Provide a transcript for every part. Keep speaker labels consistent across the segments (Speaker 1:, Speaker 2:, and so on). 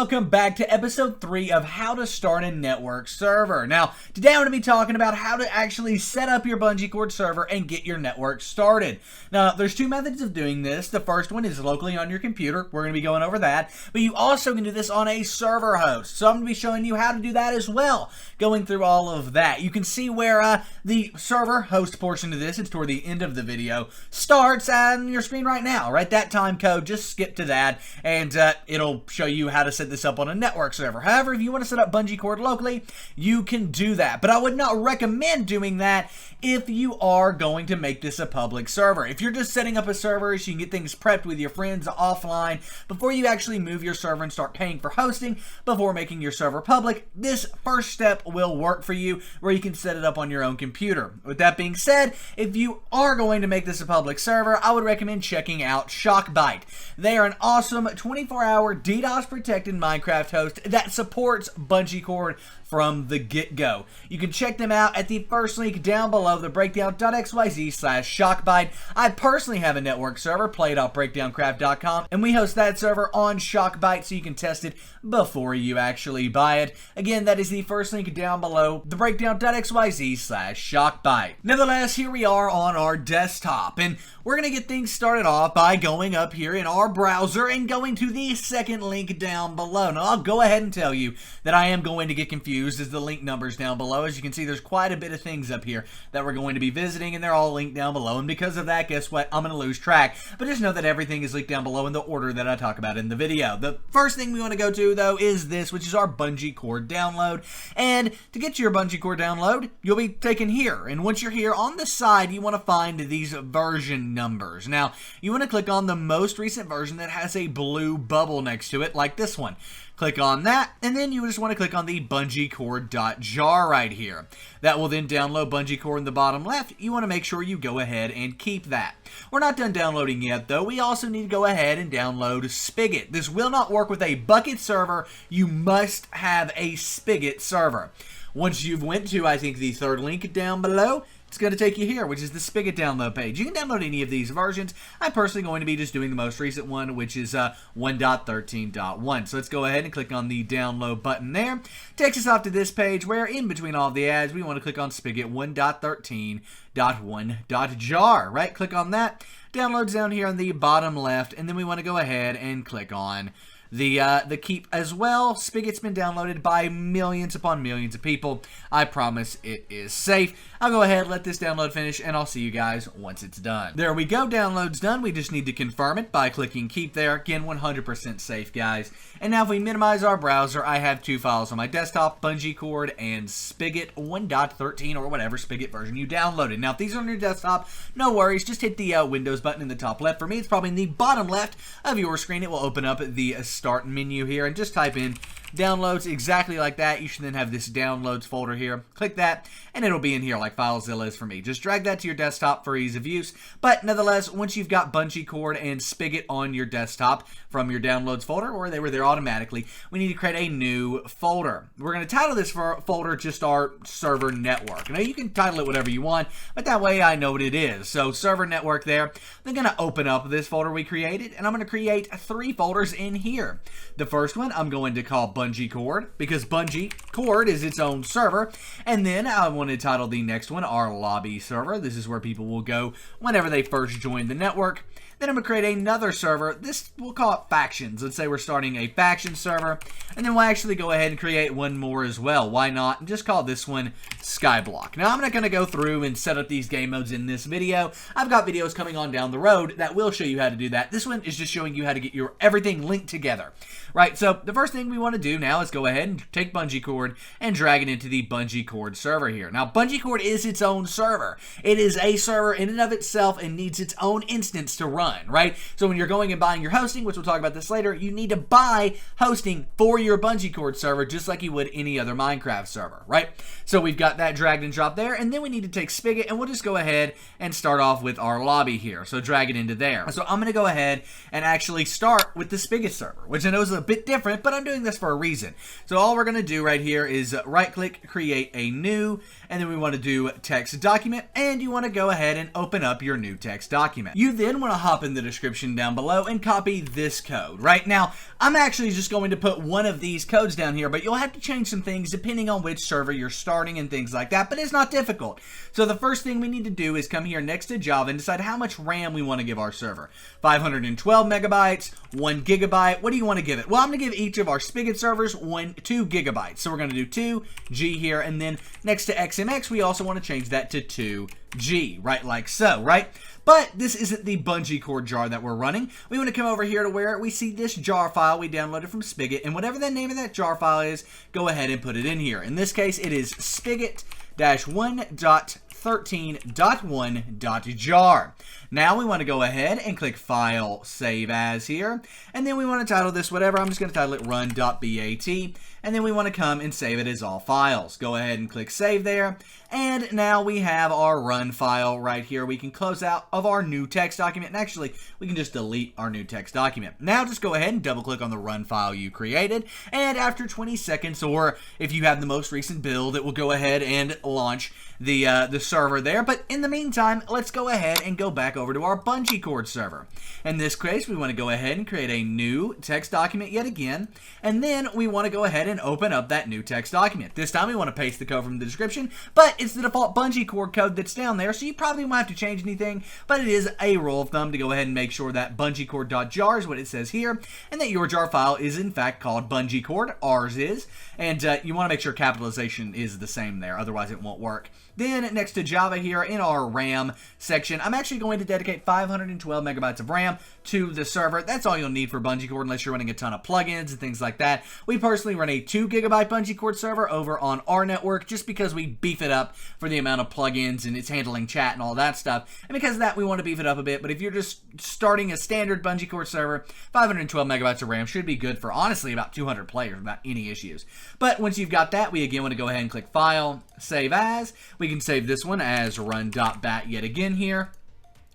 Speaker 1: welcome back to episode 3 of how to start a network server. Now, today I'm going to be talking about how to actually set up your BungeeCord server and get your network started. Now, there's two methods of doing this. The first one is locally on your computer. We're going to be going over that. But you also can do this on a server host. So I'm going to be showing you how to do that as well, going through all of that. You can see where the server host portion of this, it's toward the end of the video, starts on your screen right now, right? That time code, just skip to that and it'll show you how to set this up on a network server. However, if you want to set up BungeeCord locally, you can do that. But I would not recommend doing that if you are going to make this a public server. If you're just setting up a server so you can get things prepped with your friends offline before you actually move your server and start paying for hosting before making your server public, this first step will work for you where you can set it up on your own computer. With that being said, if you are going to make this a public server, I would recommend checking out Shockbyte. They are an awesome 24-hour DDoS protected Minecraft host that supports BungeeCord from the get-go. You can check them out at the first link down below, the breakdown.xyz/Shockbyte. I personally have a network server, play.breakdowncraft.com, and we host that server on Shockbyte so you can test it before you actually buy it. Again, that is the first link down below, the breakdown.xyz/Shockbyte. Nevertheless, here we are on our desktop, and we're going to get things started off by going up here in our browser and going to the second link down below. Now, I'll go ahead and tell you that I am going to get confused as the link numbers down below. As you can see, there's quite a bit of things up here that we're going to be visiting, and they're all linked down below, and because of that, guess what? I'm going to lose track. But just know that everything is linked down below in the order that I talk about in the video. The first thing we want to go to, though, is this, which is our BungeeCord download. And to get to your BungeeCord download, you'll be taken here. And once you're here, on the side, you want to find these version numbers. Now, you want to click on the most recent version that has a blue bubble next to it, like this one. Click on that, and then you just want to click on the BungeeCord.jar right here. That will then download BungeeCord in the bottom left. You want to make sure you go ahead and keep that. We're not done downloading yet, though. We also need to go ahead and download Spigot. This will not work with a bucket server. You must have a Spigot server. Once you've went to, I think, the third link down below, it's going to take you here, which is the Spigot download page. You can download any of these versions. I'm personally going to be just doing the most recent one, which is 1.13.1. So let's go ahead and click on the download button there. Takes us off to this page where, in between all the ads, we want to click on Spigot 1.13.1.jar. Right? Click on that. Downloads down here on the bottom left, and then we want to go ahead and click on the keep as well. Spigot's been downloaded by millions upon millions of people. I promise it is safe. I'll go ahead, let this download finish, and I'll see you guys once it's done. There we go, download's done. We just need to confirm it by clicking keep there. Again, 100% safe, guys. And now if we minimize our browser, I have two files on my desktop, BungeeCord and Spigot 1.13 or whatever Spigot version you downloaded. Now, if these are on your desktop, no worries. Just hit the Windows button in the top left. For me, it's probably in the bottom left of your screen. It will open up the start menu here and just type in downloads exactly like that. You should then have this downloads folder here. Click that and it'll be in here like FileZilla is for me. Just drag that to your desktop for ease of use. But nonetheless, once you've got BungeeCord and Spigot on your desktop from your downloads folder, or they were there automatically, we need to create a new folder. We're going to title this folder just our server network. Now you can title it whatever you want, but that way I know what it is. So server network there. I'm going to open up this folder we created, and I'm going to create 3 folders in here. The first one I'm going to call BungeeCord, because BungeeCord is its own server. And then I want to title the next one our lobby server. This is where people will go whenever they first join the network. Then I'm going to create another server. This, we'll call it factions. Let's say we're starting a faction server. And then we'll actually go ahead and create one more as well. Why not? And just call this one Skyblock. Now, I'm not going to go through and set up these game modes in this video. I've got videos coming on down the road that will show you how to do that. This one is just showing you how to get your everything linked together. Right, so the first thing we want to do now is go ahead and take BungeeCord and drag it into the BungeeCord server here. Now, BungeeCord is its own server. It is a server in and of itself and needs its own instance to run, right? So when you're going and buying your hosting, which we'll talk about this later, you need to buy hosting for your BungeeCord server just like you would any other Minecraft server, right? So we've got that dragged and dropped there, and then we need to take Spigot, and we'll just go ahead and start off with our lobby here. So drag it into there. So I'm going to go ahead and actually start with the Spigot server, which I know is a bit different, but I'm doing this for a reason. So all we're going to do right here is right click, create a new, and then we want to do text document, and you want to go ahead and open up your new text document. You then want to hop in the description down below and copy this code. Right now, I'm actually just going to put one of these codes down here, but you'll have to change some things depending on which server you're starting and things like that, but it's not difficult. So the first thing we need to do is come here next to Java and decide how much RAM we want to give our server. 512 megabytes, 1 gigabyte, what do you want to give it? Well, I'm going to give each of our Spigot servers 2 gigabytes. So we're going to do 2G here, and then next to XMX, we also want to change that to 2G, right, like so, right? But this isn't the BungeeCord jar that we're running. We want to come over here to where we see this jar file we downloaded from Spigot, and whatever the name of that jar file is, go ahead and put it in here. In this case, it is spigot-1.13.1.jar. Now we want to go ahead and click File, Save As here, and then we want to title this whatever. I'm just going to title it run.bat, and then we want to come and save it as all files. Go ahead and click Save there, and now we have our run file right here. We can close out of our new text document, and actually we can just delete our new text document. Now just go ahead and double click on the run file you created, and after 20 seconds, or if you have the most recent build, it will go ahead and launch the server there. But in the meantime, let's go ahead and go back over to our BungeeCord server. In this case, we want to go ahead and create a new text document yet again, and then we want to go ahead and open up that new text document. This time we want to paste the code from the description, but it's the default BungeeCord code that's down there, so you probably won't have to change anything, but it is a rule of thumb to go ahead and make sure that BungeeCord.jar is what it says here, and that your jar file is in fact called BungeeCord, ours is, and you want to make sure capitalization is the same there, otherwise it won't work. Then next to Java here in our RAM section, I'm actually going to dedicate 512 megabytes of RAM to the server. That's all you'll need for BungeeCord unless you're running a ton of plugins and things like that. We personally run a 2 gigabyte BungeeCord server over on our network just because we beef it up for the amount of plugins and it's handling chat and all that stuff. And because of that, we want to beef it up a bit. But if you're just starting a standard BungeeCord server, 512 megabytes of RAM should be good for honestly about 200 players without any issues. But once you've got that, we again want to go ahead and click File, Save As. We can save this one as run.bat yet again here,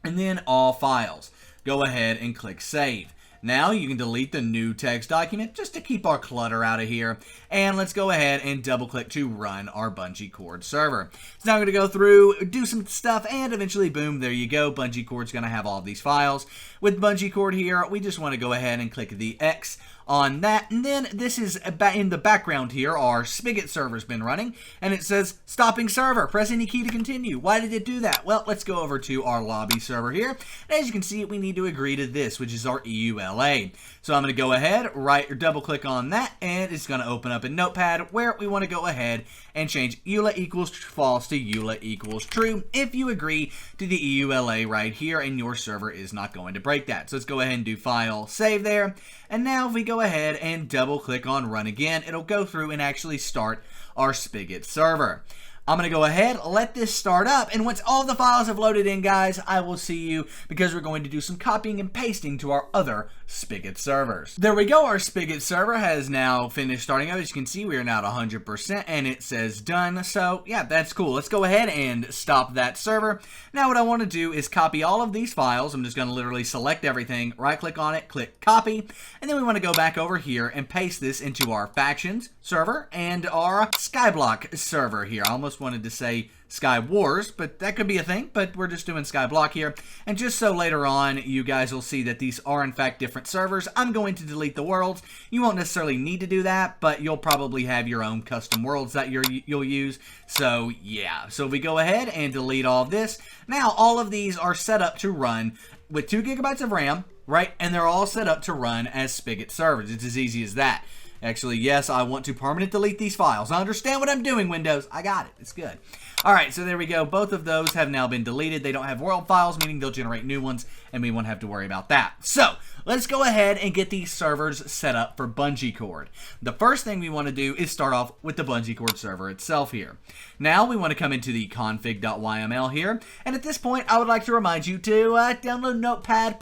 Speaker 1: and then all files. Go ahead and click Save. Now you can delete the new text document just to keep our clutter out of here. And let's go ahead and double click to run our BungeeCord server. It's now going to go through, do some stuff, and eventually, boom, there you go. BungeeCord's going to have all of these files. With BungeeCord here, we just want to go ahead and click the X on that, and then this is in the background here. Our Spigot server's been running, and it says stopping server. Press any key to continue. Why did it do that? Well, let's go over to our lobby server here, and as you can see, we need to agree to this, which is our EULA. So I'm going to go ahead, double click on that, and it's going to open up a notepad where we want to go ahead and change EULA equals false to EULA equals true if you agree to the EULA right here, and your server is not going to break that. So let's go ahead and do File, Save there, and now if we go ahead and double click on Run again, it'll go through and actually start our Spigot server. I'm going to go ahead, let this start up, and once all the files have loaded in, guys, I will see you because we're going to do some copying and pasting to our other Spigot servers. There we go, our Spigot server has now finished starting up. As you can see, we are now at 100%, and it says done, so yeah, that's cool. Let's go ahead and stop that server. Now what I want to do is copy all of these files. I'm just going to literally select everything, right-click on it, click Copy, and then we want to go back over here and paste this into our Factions server and our Skyblock server here. I almost wanted to say Sky Wars, but that could be a thing, but we're just doing Skyblock here. And just so later on you guys will see that these are in fact different servers, I'm going to delete the worlds. You won't necessarily need to do that, but you'll probably have your own custom worlds that you'll use. So yeah, so we go ahead and delete all of this. Now all of these are set up to run with 2 gigabytes of RAM, right? And they're all set up to run as Spigot servers. It's as easy as that. Actually, yes, I want to permanent delete these files. I understand what I'm doing, Windows. I got it. It's good. Alright, so there we go. Both of those have now been deleted. They don't have world files, meaning they'll generate new ones, and we won't have to worry about that. So, let's go ahead and get these servers set up for BungeeCord. The first thing we want to do is start off with the BungeeCord server itself here. Now, we want to come into the config.yml here, and at this point, I would like to remind you to download Notepad++.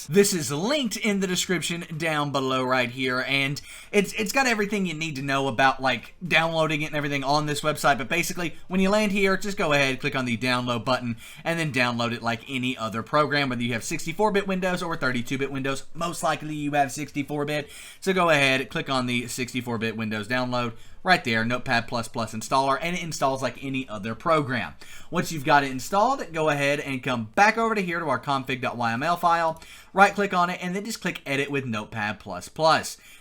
Speaker 1: This is linked in the description down below right here, and It's got everything you need to know about like downloading it and everything on this website. But basically, when you land here, just go ahead, click on the download button, and then download it like any other program, whether you have 64-bit Windows or 32-bit Windows. Most likely you have 64-bit, so go ahead, click on the 64-bit Windows download. Right there, Notepad++ installer, and it installs like any other program. Once you've got it installed, go ahead and come back over to here to our config.yml file, right-click on it, and then just click Edit with Notepad++.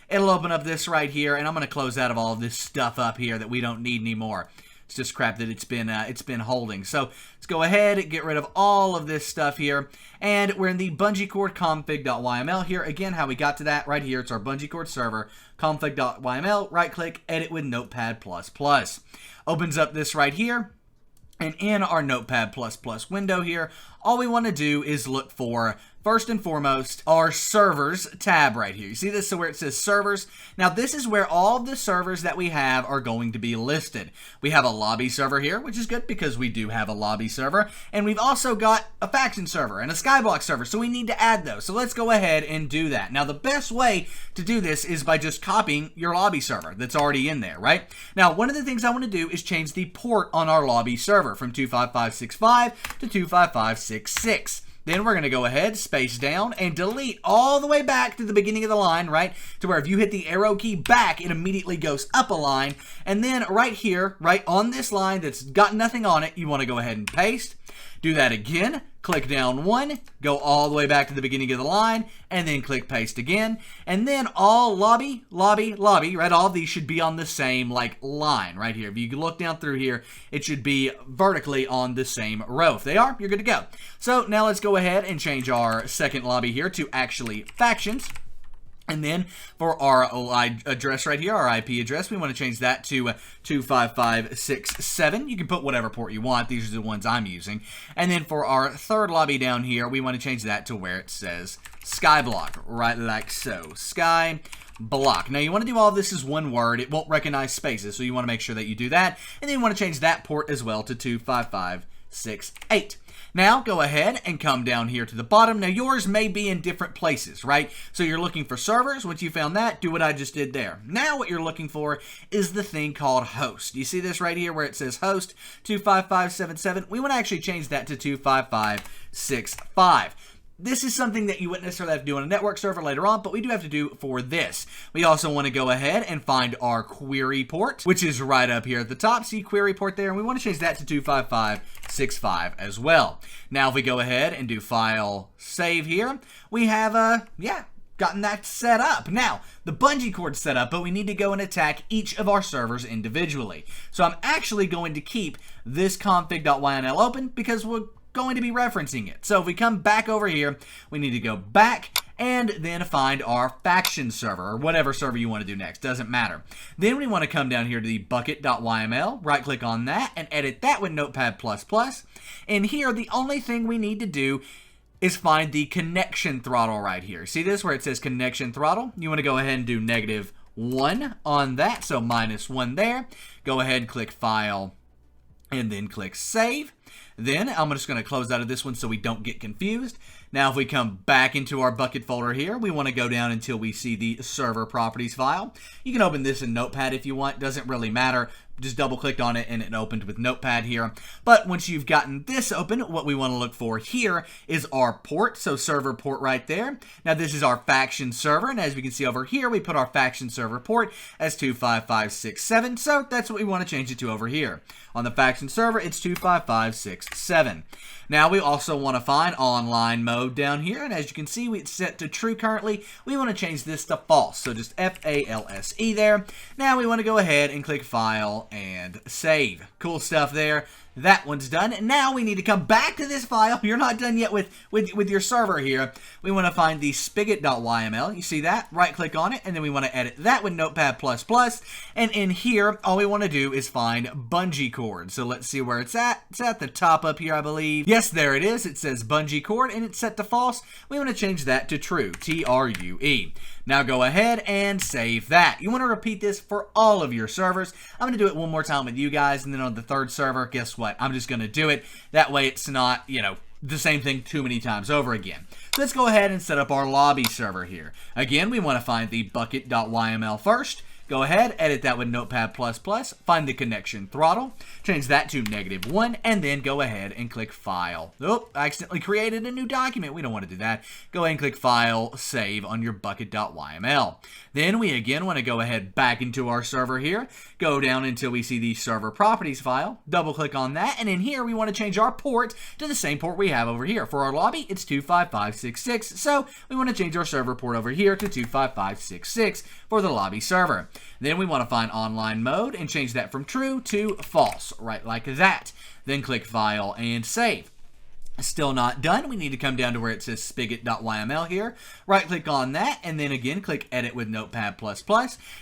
Speaker 1: It'll open up this right here, and I'm going to close out of all of this stuff up here that we don't need anymore. It's just crap that it's been holding. So let's go ahead and get rid of all of this stuff here. And we're in the BungeeCord config.yml here. Again, how we got to that right here. It's our BungeeCord server, config.yml, right click, edit with Notepad++. Opens up this right here. And in our Notepad++ window here, all we want to do is look for, first and foremost, our servers tab right here. You see this? So where it says servers. Now this is where all of the servers that we have are going to be listed. We have a lobby server here, which is good because we do have a lobby server. And we've also got a faction server and a skyblock server. So we need to add those. So let's go ahead and do that. Now the best way to do this is by just copying your lobby server that's already in there, right? Now one of the things I want to do is change the port on our lobby server from 25565 to 25566. Then we're going to go ahead, space down, and delete all the way back to the beginning of the line, right? To where if you hit the arrow key back, it immediately goes up a line. And then right here, right on this line that's got nothing on it, you want to go ahead and paste. Do that again, click down one, go all the way back to the beginning of the line, and then click paste again. And then all lobby, right? All of these should be on the same like line right here. If you look down through here, it should be vertically on the same row. If they are, you're good to go. So now let's go ahead and change our second lobby here to actually factions. And then for our address right here, our IP address, we want to change that to 25567. You can put whatever port you want. These are the ones I'm using. And then for our third lobby down here, we want to change that to where it says Skyblock, right like so. Skyblock. Now you want to do all of this as one word. It won't recognize spaces, so you want to make sure that you do that. And then you want to change that port as well to 25568. Now, go ahead and come down here to the bottom. Now, yours may be in different places, right? So you're looking for servers. Once you found that, do what I just did there. Now, what you're looking for is the thing called host. You see this right here where it says host 25577? We want to actually change that to 25565. This is something that you wouldn't necessarily have to do on a network server later on, but we do have to do for this. We also want to go ahead and find our query port, which is right up here at the top. See query port there, and we want to change that to 25565 as well. Now, if we go ahead and do file save here, we have, gotten that set up. Now, the BungeeCord's set up, but we need to go and attack each of our servers individually. So I'm actually going to keep this config.ynl open because we're going to be referencing it. So if we come back over here, we need to go back and then find our faction server, or whatever server you want to do next, doesn't matter. Then we want to come down here to the bucket.yml, right click on that and edit that with Notepad++. And here, the only thing we need to do is find the connection throttle right here. See this where it says connection throttle? You want to go ahead and do -1 on that, so -1 there. Go ahead and click file and then click save. Then I'm just going to close out of this one so we don't get confused. Now if we come back into our bucket folder here, we want to go down until we see the server properties file. You can open this in Notepad if you want, doesn't really matter. Just double clicked on it and it opened with Notepad here. But once you've gotten this open, what we want to look for here is our port. So server port right there. Now this is our faction server, and as we can see over here, we put our faction server port as 25567. So that's what we want to change it to over here. On the faction server, it's 25567. Now we also want to find online mode down here, and as you can see, it's set to true currently. We want to change this to false, so just FALSE there. Now we want to go ahead and click file and save. Cool stuff there. That one's done. Now we need to come back to this file. You're not done yet with your server here. We want to find the spigot.yml. You see that? Right click on it, and then we want to edit that with Notepad++. And in here, all we want to do is find BungeeCord. So let's see where it's at. It's at the top up here, I believe. Yes, there it is. It says BungeeCord, and it's set to false. We want to change that to true, TRUE. Now go ahead and save that. You want to repeat this for all of your servers. I'm going to do it one more time with you guys, and then on the third server, guess what? I'm just going to do it. That way it's not, the same thing too many times over again. So let's go ahead and set up our lobby server here. Again, we want to find the bucket.yml first. Go ahead, edit that with Notepad++, find the connection throttle, change that to -1, and then go ahead and click File. Oh, I accidentally created a new document. We don't want to do that. Go ahead and click File, Save on your bucket.yml. Then we again want to go ahead back into our server here, go down until we see the server properties file, double click on that, and in here we want to change our port to the same port we have over here. For our lobby, it's 25566, so we want to change our server port over here to 25566 for the lobby server. Then we want to find online mode and change that from true to false, right like that. Then click File and Save. Still not done. We need to come down to where it says spigot.yml here. Right click on that and then again click edit with Notepad++.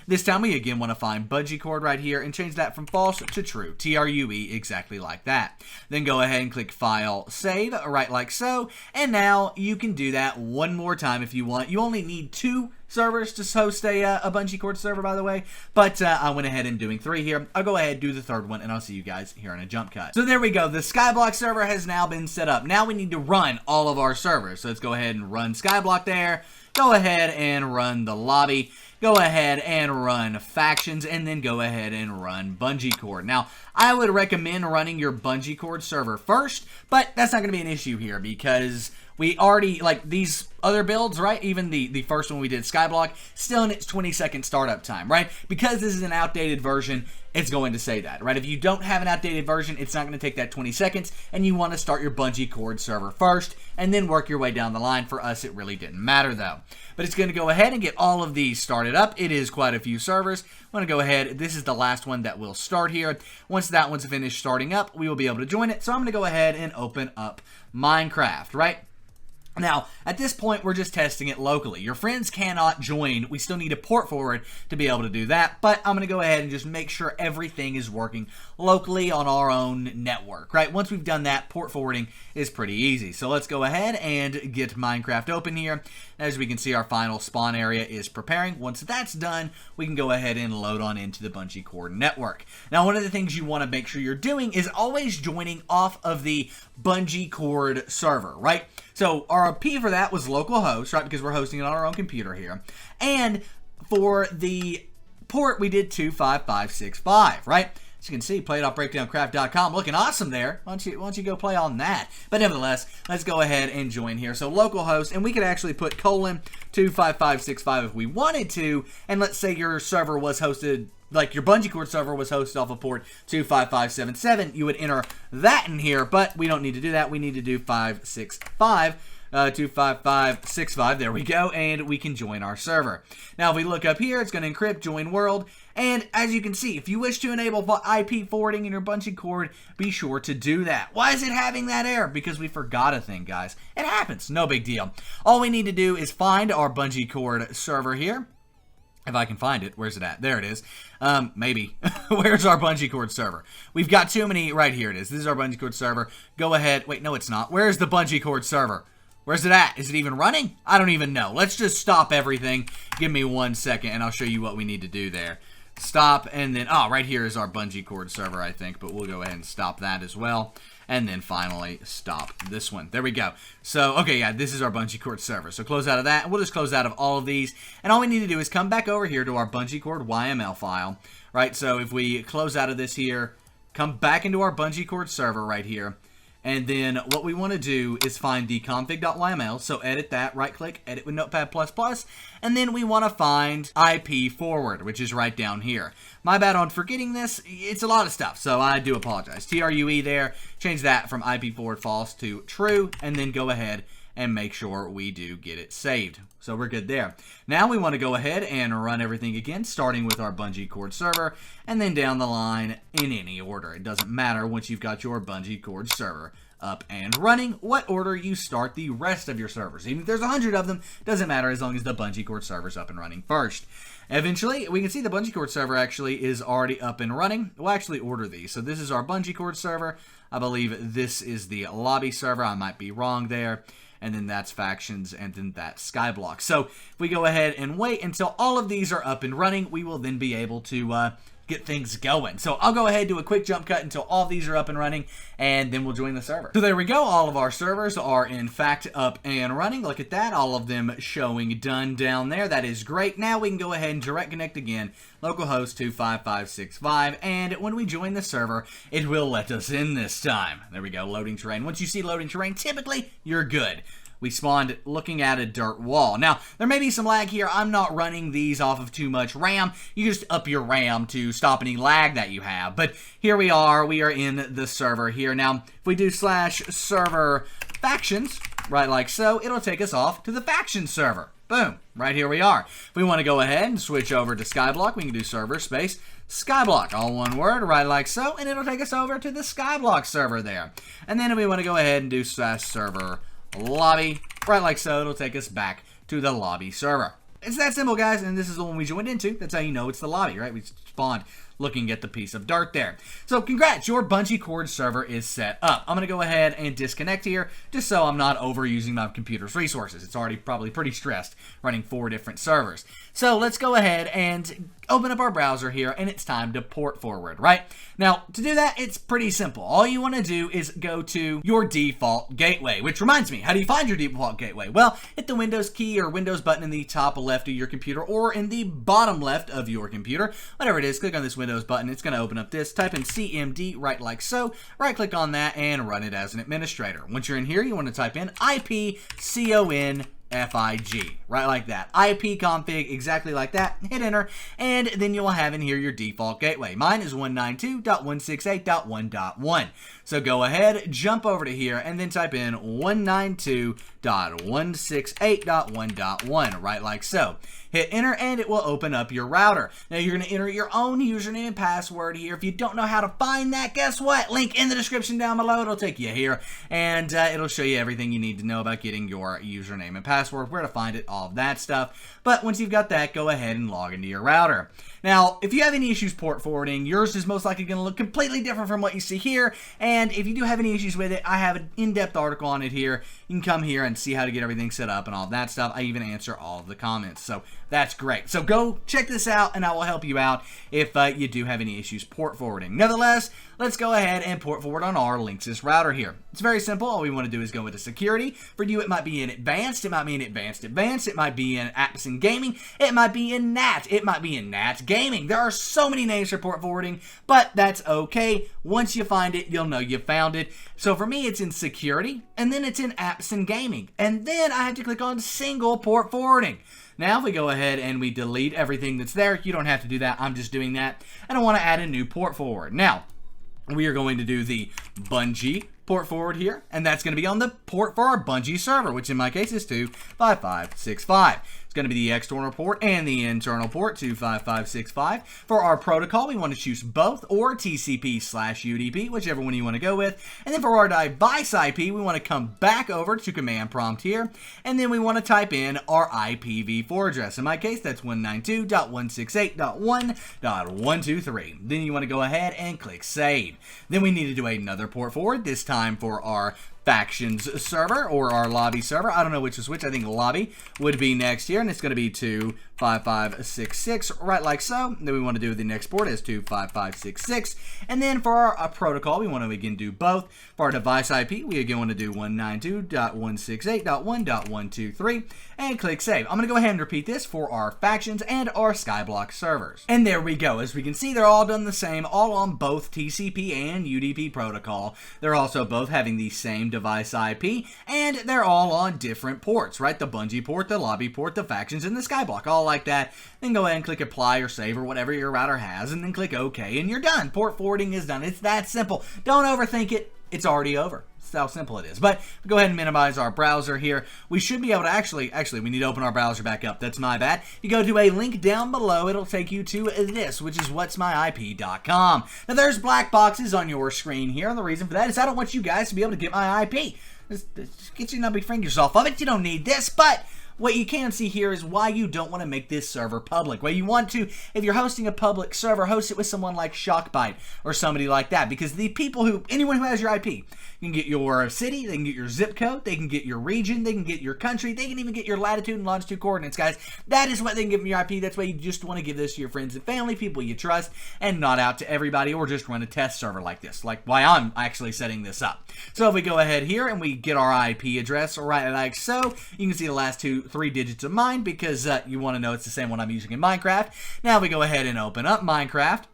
Speaker 1: This time we again want to find BungeeCord right here and change that from false to true. TRUE, exactly like that. Then go ahead and click File, Save, right like so. And now you can do that one more time if you want. You only need 2 servers to host a BungeeCord server, by the way, but I went ahead and doing 3 here. I'll go ahead and do the 3rd one, and I'll see you guys here in a jump cut. So there we go. The Skyblock server has now been set up. Now we need to run all of our servers. So let's go ahead and run Skyblock there. Go ahead and run the lobby. Go ahead and run factions, and then go ahead and run BungeeCord. Now, I would recommend running your BungeeCord server first, but that's not going to be an issue here because we already, like these other builds, right? Even the first one we did, Skyblock, still in its 20-second startup time, right? Because this is an outdated version, it's going to say that, right? If you don't have an outdated version, it's not going to take that 20 seconds, and you want to start your BungeeCord server first, and then work your way down the line. For us, it really didn't matter, though. But it's going to go ahead and get all of these started up. It is quite a few servers. I'm going to go ahead. This is the last one that will start here. Once that one's finished starting up, we will be able to join it. So I'm going to go ahead and open up Minecraft, right? Now, at this point, we're just testing it locally. Your friends cannot join. We still need a port forward to be able to do that, but I'm going to go ahead and just make sure everything is working locally on our own network, right? Once we've done that, port forwarding is pretty easy. So let's go ahead and get Minecraft open here. As we can see, our final spawn area is preparing. Once that's done, we can go ahead and load on into the BungeeCord network. Now, one of the things you want to make sure you're doing is always joining off of the BungeeCord server, right? So our P for that was localhost, right? Because we're hosting it on our own computer here. And for the port, we did 25565, right? As you can see, play.breakdowncraft.com looking awesome there. Why don't you go play on that? But nevertheless, let's go ahead and join here. So localhost, and we could actually put :25565 if we wanted to. And let's say your server was hosted, like your BungeeCord server was hosted off of port 25577. You would enter that in here, but we don't need to do that. We need to do 25565, there we go, and we can join our server. Now, if we look up here, it's going to encrypt, join world, and as you can see, if you wish to enable IP forwarding in your BungeeCord, be sure to do that. Why is it having that error? Because we forgot a thing, guys. It happens, no big deal. All we need to do is find our BungeeCord server here. If I can find it. Where's it at? There it is. Maybe. Where's our BungeeCord server? We've got too many. Right here it is. This is our BungeeCord server. Go ahead. Wait, no, it's not. Where's the BungeeCord server? Where's it at? Is it even running? I don't even know. Let's just stop everything. Give me 1 second, and I'll show you what we need to do there. Stop, and then, right here is our BungeeCord server, I think, but we'll go ahead and stop that as well. And then finally, stop this one. There we go. So, okay, yeah, this is our BungeeCord server. So close out of that, and we'll just close out of all of these. And all we need to do is come back over here to our BungeeCord YML file, right? So if we close out of this here, come back into our BungeeCord server right here. And then what we want to do is find the config.yml, so edit that, right-click, edit with Notepad++, and then we want to find IP forward, which is right down here. My bad on forgetting this. It's a lot of stuff, so I do apologize. TRUE there, change that from IP forward false to true, and then go ahead and make sure we do get it saved. So we're good there. Now we want to go ahead and run everything again, starting with our BungeeCord server, and then down the line in any order. It doesn't matter once you've got your BungeeCord server up and running, what order you start the rest of your servers. Even if there's 100 of them, doesn't matter as long as the BungeeCord server's up and running first. Eventually, we can see the BungeeCord server actually is already up and running. We'll actually order these. So this is our BungeeCord server. I believe this is the lobby server. I might be wrong there. And then that's factions, and then that's Skyblock. So if we go ahead and wait until all of these are up and running, we will then be able to get things going. So I'll go ahead and do a quick jump cut until all of these are up and running, and then we'll join the server. So there we go. All of our servers are in fact up and running. Look at that. All of them showing done down there. That is great. Now we can go ahead and direct connect again. Localhost 25565, and when we join the server, it will let us in this time. There we go, loading terrain. Once you see loading terrain, typically, you're good. We spawned looking at a dirt wall. Now, there may be some lag here. I'm not running these off of too much RAM. You just up your RAM to stop any lag that you have. But here we are in the server here. Now, if we do /server factions, right like so, it'll take us off to the faction server. Boom, right here we are. If we want to go ahead and switch over to Skyblock, we can do server space Skyblock, all one word, right like so, and it'll take us over to the Skyblock server there. And then if we want to go ahead and do /server lobby, right like so, it'll take us back to the lobby server. It's that simple, guys, and this is the one we joined into. That's how you know it's the lobby, right? We spawned looking at the piece of dirt there. So congrats, your BungeeCord server is set up. I'm going to go ahead and disconnect here just so I'm not overusing my computer's resources. It's already probably pretty stressed running 4 different servers. So let's go ahead and open up our browser here, and it's time to port forward, right? Now, to do that, it's pretty simple. All you want to do is go to your default gateway, which reminds me, how do you find your default gateway? Well, hit the Windows key or Windows button in the top left of your computer or in the bottom left of your computer. Whatever it is, click on this Windows button. It's going to open up this. Type in CMD, right like so. Right-click on that and run it as an administrator. Once you're in here, you want to type in IPCONFIG, right like that. IP config, exactly like that. Hit enter, and then you'll have in here your default gateway. Mine is 192.168.1.1. So go ahead, jump over to here, and then type in 192.168.1.1, right like so. Hit enter, and it will open up your router. Now, you're going to enter your own username and password here. If you don't know how to find that, guess what? Link in the description down below. It'll take you here, and it'll show you everything you need to know about getting your username and password, where to find it, all of that stuff. But once you've got that, go ahead and log into your router. Now, if you have any issues port forwarding, yours is most likely going to look completely different from what you see here. And if you do have any issues with it, I have an in-depth article on it here. You can come here and see how to get everything set up and all of that stuff. I even answer all of the comments. So that's great. So go check this out, and I will help you out if you do have any issues port forwarding. Nevertheless, let's go ahead and port forward on our Linksys router here. It's very simple. All we want to do is go into security. For you, it might be in advanced. It might be in advanced. It might be in apps and gaming. It might be in NAT. It might be in NAT gaming. There are so many names for port forwarding, but that's okay. Once you find it, you'll know you found it. So for me, it's in security, and then it's in apps and gaming. And then I have to click on single port forwarding. Now, if we go ahead and we delete everything that's there, you don't have to do that. I'm just doing that. And I want to add a new port forward. Now, we are going to do the Bungie port forward here, and that's going to be on the port for our Bungie server, which in my case is 25565. It's going to be the external port and the internal port, 25565. For our protocol, we want to choose both or TCP/UDP, whichever one you want to go with. And then for our device IP, we want to come back over to command prompt here, and then we want to type in our IPv4 address. In my case, that's 192.168.1.123. Then you want to go ahead and click save. Then we need to do another port forward, this time for our factions server or our lobby server. I don't know which is which. I think lobby would be next here, and it's going to be 25566, right like so. Then we want to do the next port as 25566, and then for our protocol, we want to again do both. For our device IP, we again want to do 192.168.1.123, and click save. I'm going to go ahead and repeat this for our factions and our Skyblock servers. And there we go. As we can see, they're all done the same, all on both TCP and UDP protocol. They're also both having the same device IP, and they're all on different ports, right? The Bungie port, the lobby port, the factions, and the Skyblock, all like that. Then go ahead and click apply or save or whatever your router has, and then click OK, and you're done. Port forwarding is done. It's that simple. Don't overthink it. It's already over. That's how simple it is. But go ahead and minimize our browser here. We should be able to actually, we need to open our browser back up. That's my bad. You go to a link down below. It'll take you to this, which is whatsmyip.com. Now, there's black boxes on your screen here, and the reason for that is I don't want you guys to be able to get my IP. Just get your nubby fingers off of it. You don't need this, but what you can see here is why you don't want to make this server public. Well, you want to, if you're hosting a public server, host it with someone like Shockbyte or somebody like that, because the people anyone who has your IP can get your city, they can get your zip code, they can get your region, they can get your country, they can even get your latitude and longitude coordinates, guys. That is what they can give from your IP. That's why you just want to give this to your friends and family, people you trust, and not out to everybody, or just run a test server like this, like why I'm actually setting this up. So if we go ahead here and we get our IP address right like so, you can see the last 3 digits of mine, because you want to know it's the same one I'm using in Minecraft. Now we go ahead and open up Minecraft.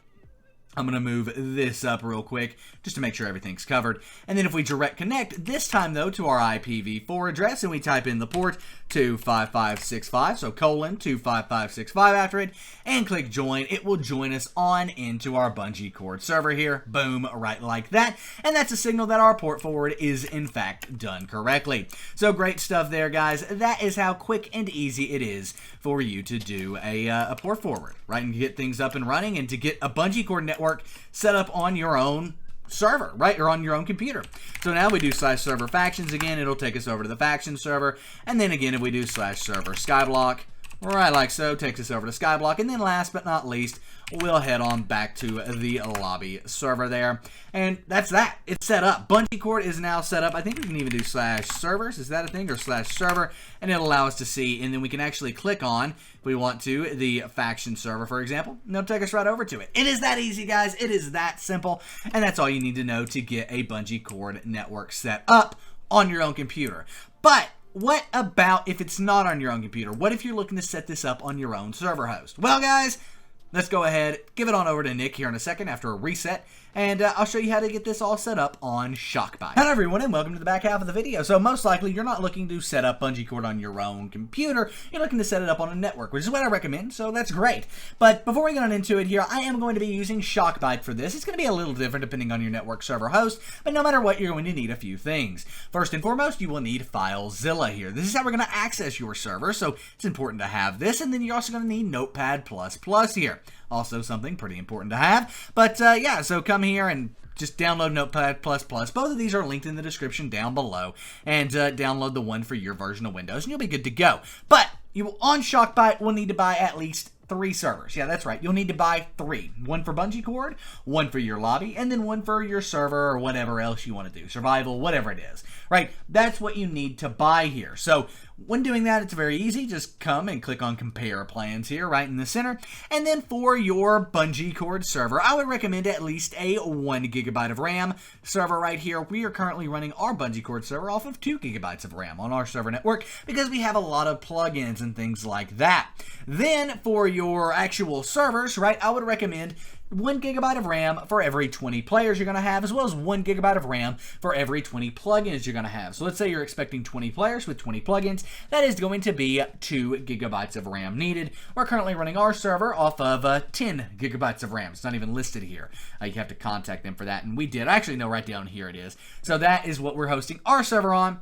Speaker 1: I'm going to move this up real quick just to make sure everything's covered. And then if we direct connect, this time though to our IPv4 address, and we type in the port 25565, so colon 25565 after it, and click join, it will join us on into our BungeeCord server here. Boom, right like that. And that's a signal that our port forward is in fact done correctly. So great stuff there, guys. That is how quick and easy it is for you to do a port forward, right? And get things up and running, and to get a BungeeCord network set up on your own server, right, or on your own computer. So now we do /server factions again, it'll take us over to the faction server, and then again if we do /server skyblock, right like so, takes us over to skyblock, and then last but not least, we'll head on back to the lobby server there. And that's that. It's set up. BungeeCord is now set up. I think we can even do /servers. Is that a thing? Or /server. And it'll allow us to see. And then we can actually click on, if we want to, the faction server, for example. And it'll take us right over to it. It is that easy, guys. It is that simple. And that's all you need to know to get a BungeeCord network set up on your own computer. But what about if it's not on your own computer? What if you're looking to set this up on your own server host? Well, guys, let's go ahead, give it on over to Nick here in a second after a reset, and I'll show you how to get this all set up on Shockbyte. Hello everyone, and welcome to the back half of the video. So most likely you're not looking to set up BungeeCord on your own computer, you're looking to set it up on a network, which is what I recommend, so that's great. But before we get on into it here, I am going to be using Shockbyte for this. It's going to be a little different depending on your network server host, but no matter what, you're going to need a few things. First and foremost, you will need FileZilla here. This is how we're going to access your server, so it's important to have this, and then you're also going to need Notepad++ here. Also something pretty important to have. But yeah, so come here and just download Notepad++. Both of these are linked in the description down below. And download the one for your version of Windows, and you'll be good to go. But you on Shockbyte will need to buy at least 3 servers. Yeah, that's right. You'll need to buy 3. One for BungeeCord, one for your lobby, and then one for your server or whatever else you want to do. Survival, whatever it is. Right? That's what you need to buy here. So when doing that, it's very easy. Just come and click on Compare Plans here, right in the center. And then for your BungeeCord server, I would recommend at least a 1 GB of RAM server right here. We are currently running our BungeeCord server off of 2 GB of RAM on our server network because we have a lot of plugins and things like that. Then for your actual servers, right, I would recommend 1 GB of RAM for every 20 players you're going to have, as well as 1 GB of RAM for every 20 plugins you're going to have. So let's say you're expecting 20 players with 20 plugins. That is going to be 2 GB of RAM needed. We're currently running our server off of 10 GB of RAM. It's not even listed here. You have to contact them for that, and we did. Actually, no, right down here it is. So that is what we're hosting our server on,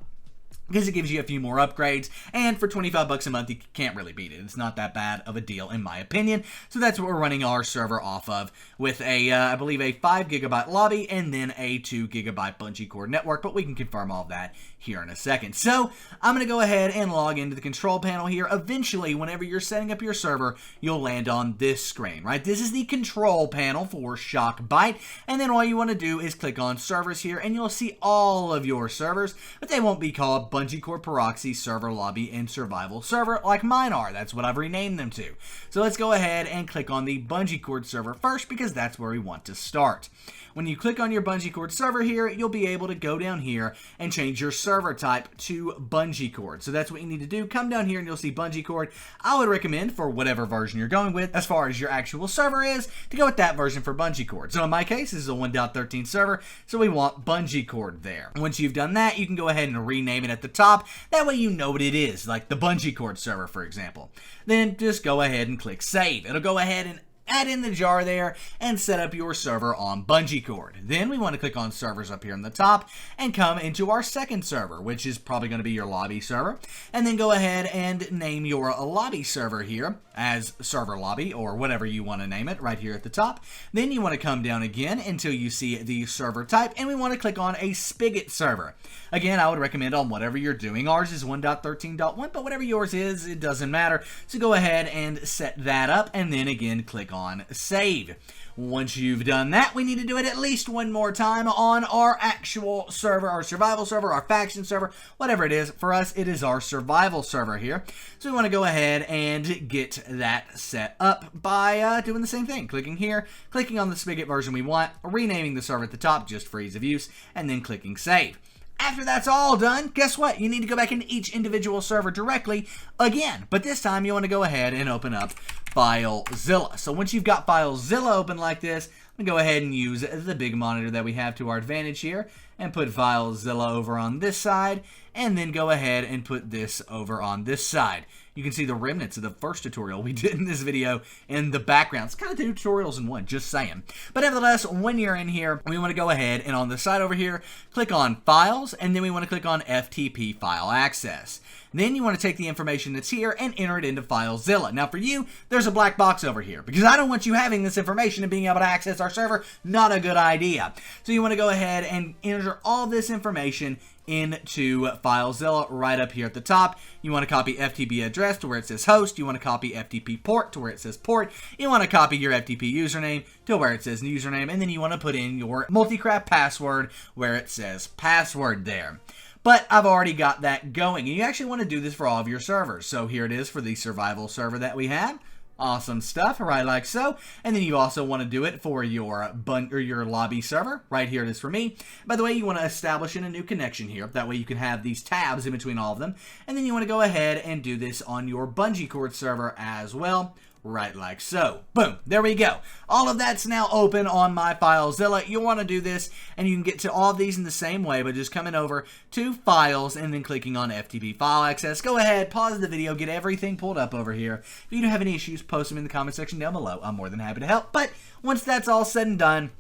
Speaker 1: because it gives you a few more upgrades, and for 25 bucks a month, you can't really beat it. It's not that bad of a deal, in my opinion. So that's what we're running our server off of, with a, I believe, a 5 GB lobby, and then a 2 GB BungeeCord network, but we can confirm all of that here in a second. So I'm going to go ahead and log into the control panel here. Eventually, whenever you're setting up your server, you'll land on this screen, right? This is the control panel for Shockbyte, and then all you want to do is click on servers here, and you'll see all of your servers, but they won't be called BungeeCord Proxy, Server Lobby, and Survival Server like mine are. That's what I've renamed them to. So let's go ahead and click on the BungeeCord server first, because that's where we want to start. When you click on your BungeeCord server here, you'll be able to go down here and change your server type to BungeeCord. So that's what you need to do. Come down here and you'll see BungeeCord. I would recommend, for whatever version you're going with, as far as your actual server is, to go with that version for BungeeCord. So in my case, this is a 1.13 server, so we want BungeeCord there. Once you've done that, you can go ahead and rename it at the top. That way you know what it is, like the BungeeCord server, for example. Then just go ahead and click Save. It'll go ahead and add in the jar there, and set up your server on BungeeCord. Then we want to click on servers up here in the top and come into our second server, which is probably going to be your lobby server, and then go ahead and name your lobby server here as server lobby or whatever you want to name it right here at the top. Then you want to come down again until you see the server type, and we want to click on a Spigot server. Again, I would recommend on whatever you're doing. Ours is 1.13.1, but whatever yours is, it doesn't matter. So go ahead and set that up, and then again click on save. Once you've done that, we need to do it at least one more time on our actual server, our survival server, our faction server, whatever it is. For us, it is our survival server here. So we want to go ahead and get that set up by doing the same thing. Clicking here, clicking on the Spigot version we want, renaming the server at the top just for ease of use, and then clicking save. After that's all done, guess what? You need to go back into each individual server directly again, but this time you want to go ahead and open up FileZilla. So once you've got FileZilla open like this, I'm going to go ahead and use the big monitor that we have to our advantage here and put FileZilla over on this side, and then go ahead and put this over on this side. You can see the remnants of the first tutorial we did in this video in the background. It's kind of two tutorials in one, just saying. But nevertheless, when you're in here, we want to go ahead and on the side over here, click on Files, and then we want to click on FTP File Access. Then you want to take the information that's here and enter it into FileZilla. Now for you, there's a black box over here because I don't want you having this information and being able to access our server. Not a good idea. So you want to go ahead and enter all this information into FileZilla right up here at the top. You want to copy FTP address to where it says host. You want to copy FTP port to where it says port. You want to copy your FTP username to where it says username. And then you want to put in your multi-craft password where it says password there. But I've already got that going, and you actually want to do this for all of your servers. So here it is for the survival server that we have. Awesome stuff, right like so. And then you also want to do it for your lobby server. Right here it is for me. By the way, you want to establish in a new connection here. That way you can have these tabs in between all of them. And then you want to go ahead and do this on your BungeeCord server as well. Right like so. Boom. There we go. All of that's now open on my FileZilla. You'll want to do this, and you can get to all of these in the same way, but just coming over to Files and then clicking on FTP File Access. Go ahead, pause the video, get everything pulled up over here. If you do have any issues, post them in the comment section down below. I'm more than happy to help. But once that's all said and done,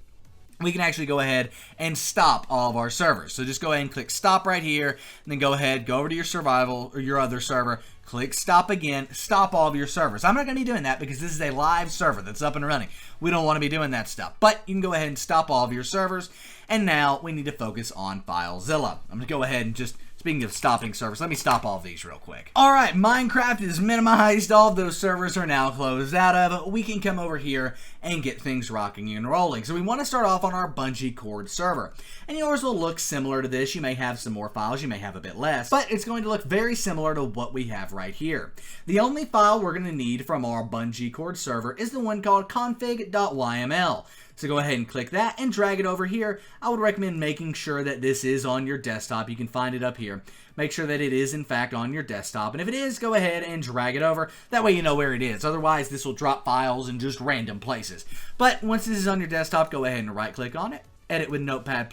Speaker 1: we can actually go ahead and stop all of our servers. So just go ahead and click stop right here, and then go ahead, go over to your survival or your other server, click stop again, stop all of your servers. I'm not going to be doing that because this is a live server that's up and running. We don't want to be doing that stuff. But you can go ahead and stop all of your servers. And now we need to focus on FileZilla. I'm going to go ahead and just, speaking of stopping servers, let me stop all of these real quick. Alright, Minecraft is minimized. All of those servers are now closed out of. We can come over here and get things rocking and rolling. So we want to start off on our BungeeCord server. And yours will look similar to this. You may have some more files, you may have a bit less, but it's going to look very similar to what we have right here. The only file we're going to need from our BungeeCord server is the one called config.yml. So go ahead and click that and drag it over here. I would recommend making sure that this is on your desktop. You can find it up here. Make sure that it is in fact on your desktop. And if it is, go ahead and drag it over. That way you know where it is. Otherwise, this will drop files in just random places. But once this is on your desktop, go ahead and right click on it. Edit with Notepad++.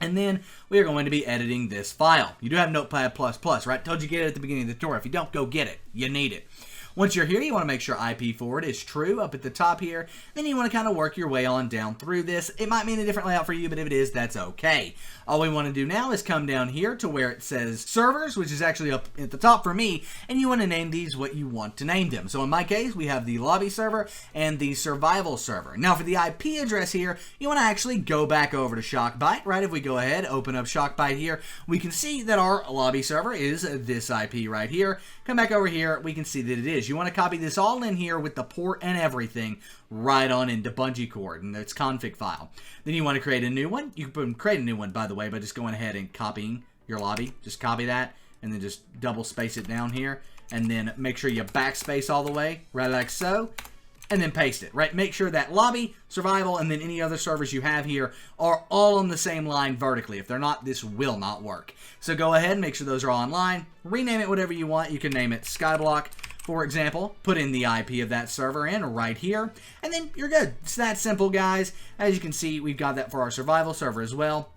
Speaker 1: And then we are going to be editing this file. You do have Notepad++, right? Told you get it at the beginning of the tutorial. If you don't, go get it. You need it. Once you're here, you want to make sure IP forward is true up at the top here. Then you want to kind of work your way on down through this. It might mean a different layout for you, but if it is, that's okay. All we want to do now is come down here to where it says servers, which is actually up at the top for me, and you want to name these what you want to name them. So in my case, we have the lobby server and the survival server. Now for the IP address here, you want to actually go back over to Shockbyte, right? If we go ahead, open up Shockbyte here, we can see that our lobby server is this IP right here. Come back over here, we can see that it is. You want to copy this all in here with the port and everything right on into BungeeCord and its config file. Then you want to create a new one. You can create a new one, by the way, by just going ahead and copying your lobby. Just copy that and then just double space it down here. And then make sure you backspace all the way, right like so. And then paste it, right? Make sure that lobby, survival, and then any other servers you have here are all on the same line vertically. If they're not, this will not work. So go ahead and make sure those are all online. Rename it whatever you want. You can name it Skyblock, for example. Put in the IP of that server in right here, and then you're good. It's that simple, guys. As you can see, we've got that for our survival server as well.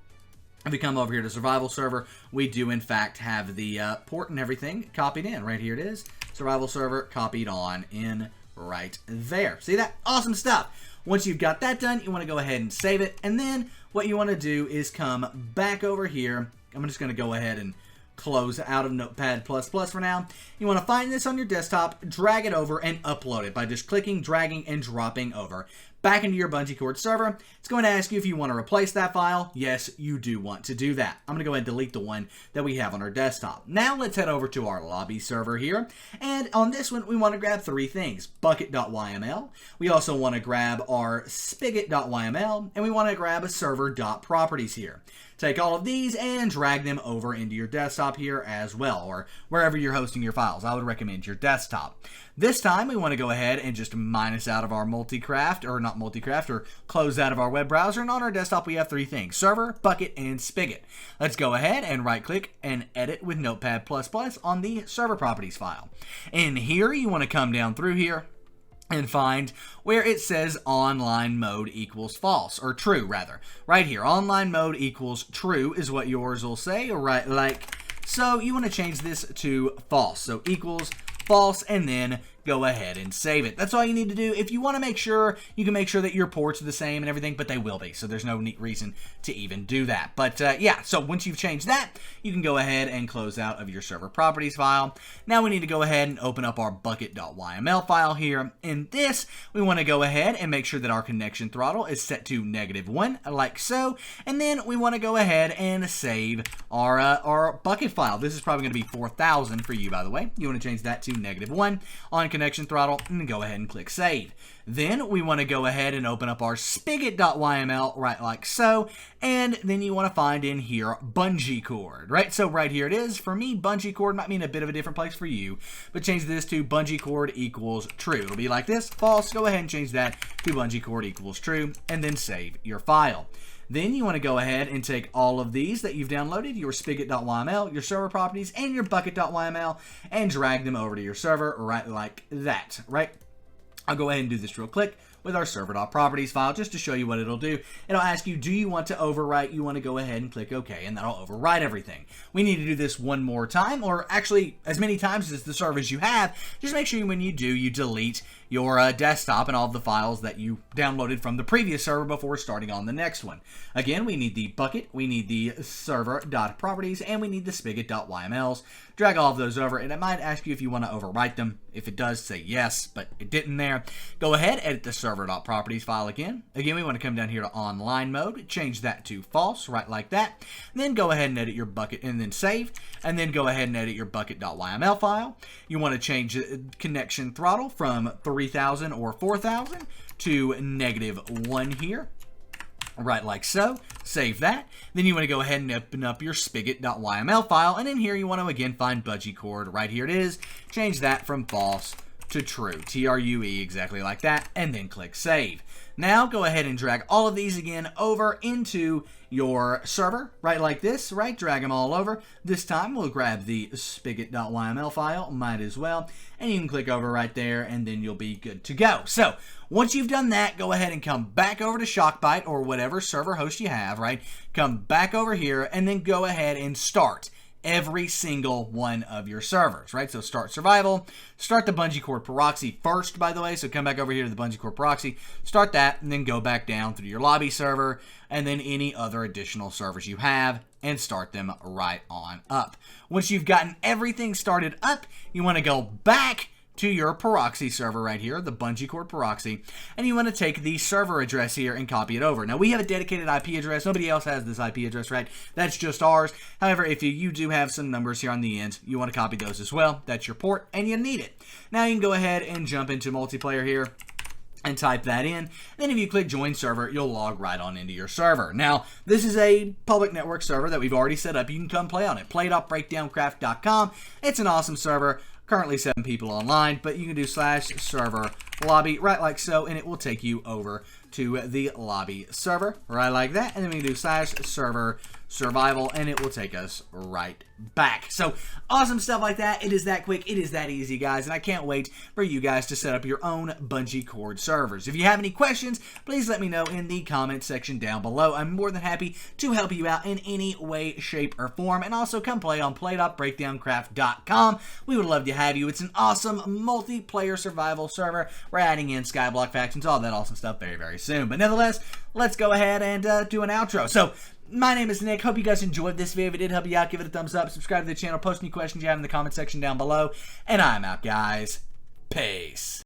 Speaker 1: If we come over here to survival server, we do in fact have the port and everything copied in. Right here it is. Survival server copied on in right there. See that? Awesome stuff. Once you've got that done, you want to go ahead and save it. And then what you want to do is come back over here. I'm just going to go ahead and close out of Notepad++ for now. You want to find this on your desktop, drag it over, and upload it by just clicking, dragging, and dropping over back into your BungeeCord server. It's going to ask you if you want to replace that file. Yes, you do want to do that. I'm going to go ahead and delete the one that we have on our desktop. Now let's head over to our lobby server here. And on this one, we want to grab three things. Bucket.yml. We also want to grab our Spigot.yml. And we want to grab a server.properties here. Take all of these and drag them over into your desktop here as well, or wherever you're hosting your files. I would recommend your desktop. This time, we want to go ahead and just minus out of our multicraft, or not multicraft, or close out of our web browser. And on our desktop, we have three things: server, bucket, and spigot. Let's go ahead and right-click and edit with Notepad++ on the server properties file. In here, you want to come down through here and find where it says online mode equals false, or true rather. Right here, online mode equals true is what yours will say, right like so. You want to change this to false, so equals false, and then go ahead and save it. That's all you need to do. If you want to make sure, you can make sure that your ports are the same and everything, but they will be, so there's no neat reason to even do that. But yeah, so once you've changed that, you can go ahead and close out of your server properties file. Now we need to go ahead and open up our bucket.yml file here. In this, we want to go ahead and make sure that our connection throttle is set to -1, like so, and then we want to go ahead and save our bucket file. This is probably going to be 4,000 for you, by the way. You want to change that to -1 on connection throttle, and go ahead and click save. Then we want to go ahead and open up our spigot.yml, right like so, and then you want to find in here BungeeCord, right? So right here it is. For me, BungeeCord might mean a bit of a different place for you, but change this to BungeeCord equals true. It'll be like this, false. Go ahead and change that to BungeeCord equals true, and then save your file. Then you want to go ahead and take all of these that you've downloaded, your Spigot.yml, your server properties, and your Bucket.yml, and drag them over to your server right like that, right? I'll go ahead and do this real quick with our server.properties file just to show you what it'll do. It'll ask you, do you want to overwrite? You want to go ahead and click OK, and that'll overwrite everything. We need to do this one more time, or actually as many times as the servers you have. Just make sure when you do, you delete your desktop and all of the files that you downloaded from the previous server before starting on the next one. Again, we need the bucket, we need the server.properties, and we need the spigot.ymls. Drag all of those over, and it might ask you if you want to overwrite them. If it does, say yes, but it didn't there. Go ahead, edit the server.properties file again. Again, we want to come down here to online mode, change that to false, right like that. And then go ahead and edit your bucket, and then save. And then go ahead and edit your bucket.yml file. You want to change the connection throttle from 3,000 or 4,000 to -1 here. Right like so. Save that. Then you want to go ahead and open up your spigot.yml file, and in here you want to again find BungeeCord. Right here it is. Change that from false to true. TRUE, exactly like that, and then click save. Now go ahead and drag all of these again over into your server, right like this, right? Drag them all over. This time we'll grab the spigot.yml file, might as well, and you can click over right there, and then you'll be good to go. So once you've done that, go ahead and come back over to Shockbyte or whatever server host you have, right? Come back over here, and then go ahead and start every single one of your servers, right? So start survival, start the BungeeCord proxy first, by the way. So come back over here to the BungeeCord proxy, start that, and then go back down through your lobby server, and then any other additional servers you have, and start them right on up. Once you've gotten everything started up, you want to go back to your proxy server right here, the BungeeCord proxy, and you want to take the server address here and copy it over. Now, we have a dedicated IP address. Nobody else has this IP address, right? That's just ours. However, if you do have some numbers here on the end, you want to copy those as well. That's your port, and you need it. Now, you can go ahead and jump into multiplayer here and type that in. Then if you click join server, you'll log right on into your server. Now, this is a public network server that we've already set up. You can come play on it. play.breakdowncraft.com. It's an awesome server. Currently 7 people online, but you can do /server lobby right like so, and it will take you over to the lobby server right like that. And then we can do /server survival, and it will take us right back. So awesome stuff like that. It is that quick. It is that easy, guys, and I can't wait for you guys to set up your own BungeeCord servers. If you have any questions, please let me know in the comment section down below. I'm more than happy to help you out in any way, shape, or form, and also come play on play.breakdowncraft.com. We would love to have you. It's an awesome multiplayer survival server. We're adding in skyblock factions, all that awesome stuff very, very soon. But nevertheless, let's go ahead and do an outro. So, my name is Nick. Hope you guys enjoyed this video. If it did help you out, give it a thumbs up. Subscribe to the channel. Post any questions you have in the comment section down below. And I'm out, guys. Peace.